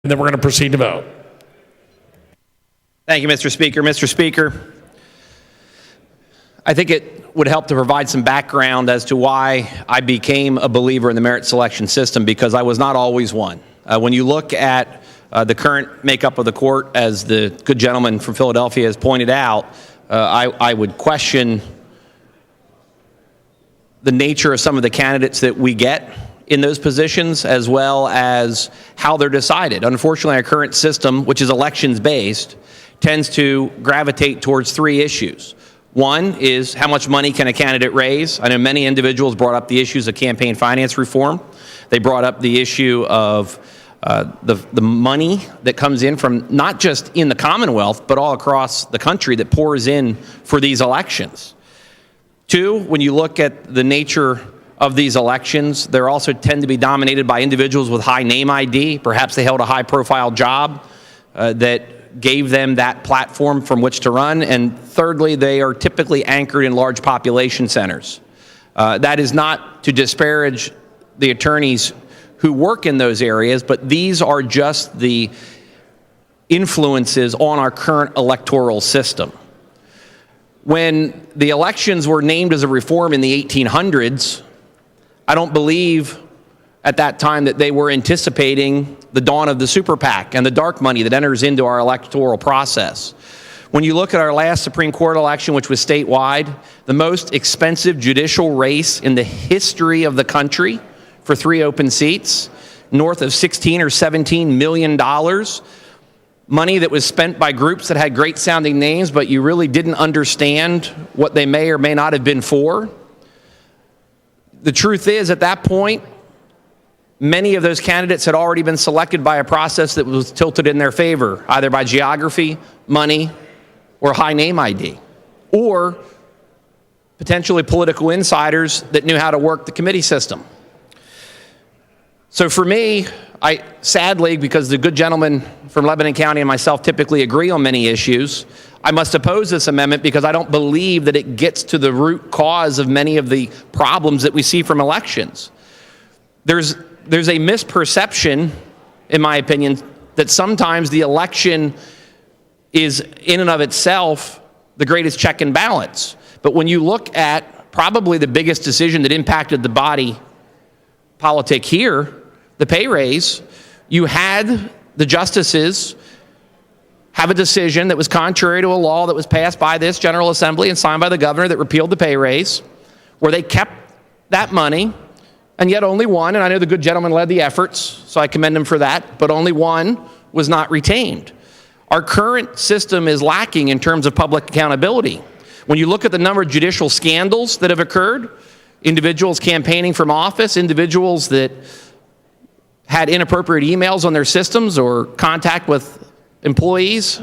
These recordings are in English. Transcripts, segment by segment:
And then we're going to proceed to vote. Thank you, Mr. Speaker. Mr. Speaker, I think it would help to provide some background as to why I became a believer in the merit selection system, because I was not always one. When you look at the current makeup of the court, as the good gentleman from Philadelphia has pointed out, I would question the nature of some of the candidates that we get in those positions, as well as how they're decided. Unfortunately, our current system, which is elections-based, tends to gravitate towards three issues. One is, how much money can a candidate raise? I know many individuals brought up the issues of campaign finance reform. They brought up the issue of the money that comes in from not just in the Commonwealth, but all across the country that pours in for these elections. Two, when you look at the nature of these elections, they also tend to be dominated by individuals with high name ID. Perhaps they held a high-profile job that gave them that platform from which to run. And thirdly, they are typically anchored in large population centers. That is not to disparage the attorneys who work in those areas, but these are just the influences on our current electoral system. When the elections were named as a reform in the 1800s, I don't believe at that time that they were anticipating the dawn of the super PAC and the dark money that enters into our electoral process. When you look at our last Supreme Court election, which was statewide, the most expensive judicial race in the history of the country for 3 open seats, north of $16 or $17 million, money that was spent by groups that had great sounding names, but you really didn't understand what they may or may not have been for. The truth is, at that point, many of those candidates had already been selected by a process that was tilted in their favor, either by geography, money, or high name ID, or potentially political insiders that knew how to work the committee system. So for me, sadly, because the good gentleman from Lebanon County and myself typically agree on many issues, I must oppose this amendment because I don't believe that it gets to the root cause of many of the problems that we see from elections. There's a misperception, in my opinion, that sometimes the election is in and of itself the greatest check and balance. But when you look at probably the biggest decision that impacted the body politic here, the pay raise, you had the justices have a decision that was contrary to a law that was passed by this General Assembly and signed by the governor that repealed the pay raise, where they kept that money, and yet only one, and I know the good gentleman led the efforts, so I commend him for that, but only one was not retained. Our current system is lacking in terms of public accountability. When you look at the number of judicial scandals that have occurred, individuals campaigning from office, individuals that had inappropriate emails on their systems or contact with employees,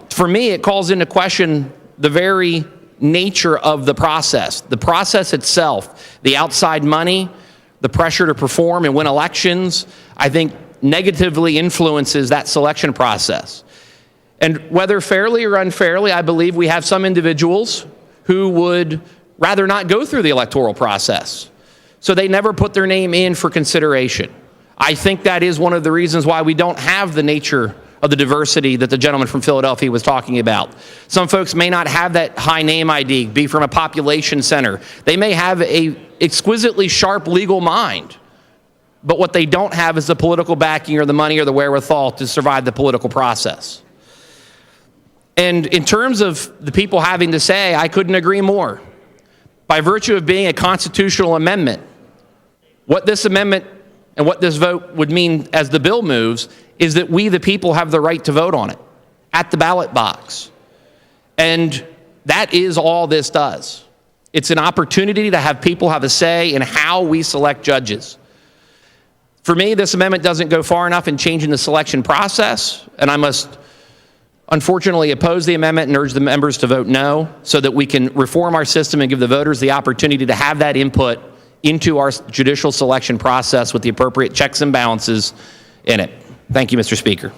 for me, it calls into question the very nature of the process itself, the outside money, the pressure to perform and win elections, I think negatively influences that selection process. And whether fairly or unfairly, I believe we have some individuals who would rather not go through the electoral process, so they never put their name in for consideration. I think that is one of the reasons why we don't have the nature of the diversity that the gentleman from Philadelphia was talking about. Some folks may not have that high name ID, be from a population center. They may have a exquisitely sharp legal mind, but what they don't have is the political backing or the money or the wherewithal to survive the political process. And in terms of the people having to say, I couldn't agree more. By virtue of being a constitutional amendment, what this amendment and what this vote would mean as the bill moves is that we, the people, have the right to vote on it at the ballot box. And that is all this does. It's an opportunity to have people have a say in how we select judges. For me, this amendment doesn't go far enough in changing the selection process, and I must unfortunately oppose the amendment and urge the members to vote no so that we can reform our system and give the voters the opportunity to have that input into our judicial selection process with the appropriate checks and balances in it. Thank you, Mr. Speaker.